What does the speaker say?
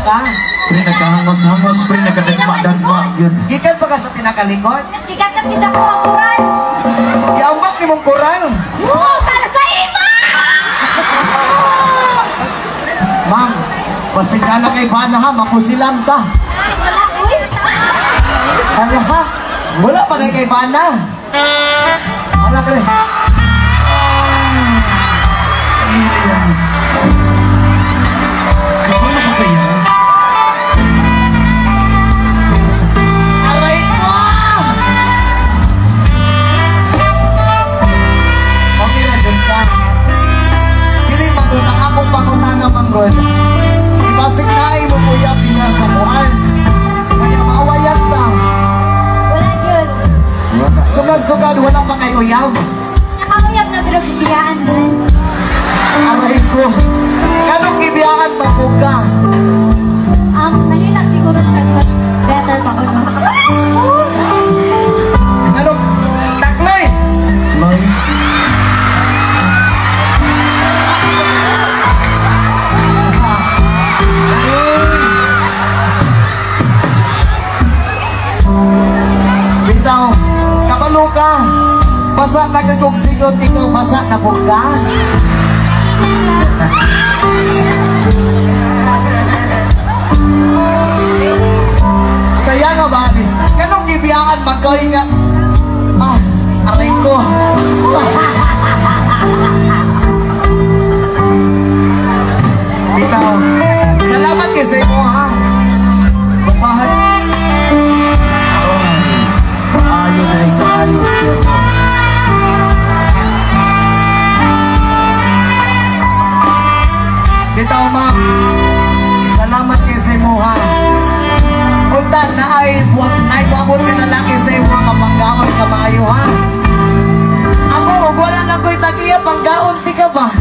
ka? Pre, nagkahangos-hangos, pre, nagkadagma-dagma, yun. Gikan pa ka sa pinakalikod? Ikat na tinda ko ang kuran. Yaumak ni mong kural. Oo, para sa ima! Ma'am, pasigala kay Bana ha, mapusilan ta. Ano ha? Wala pa na kay Bana. Wala ka rin. Aliens. Kapala mo ba yes? Aray ko! Okay na, dyan ka. Dili magod ang akong pangunan na manggod. Ibasig na ay mo kuya piya sa kuhan. Kaya maawayan na. Wala yun. Sugad-sugad, wala pa kay uyab. Nakakuyab na pero bibiyaan doon. Aray ko. Kanong kibiyakan mabuka? Nahila siguro siya mas better pa ko. Anong taklay? Loy. Bitaw, kabalo ka. Basa na kagong sigot, ikaw basa na buka. Saya nga ba? Kanong kibiyakan magkawin nga? Aray ko. Bitaw, salamat kasi mo ha. Bapahat. Ayaw na rin kaayos yun. Bitaw ma'am, salamat kay sa imo ha. Punta na ay buwabot ka na laki sa imo nga panggaon ka maayo ha. Ako, wala lang ko'y tagiya panggaon, di ka ba?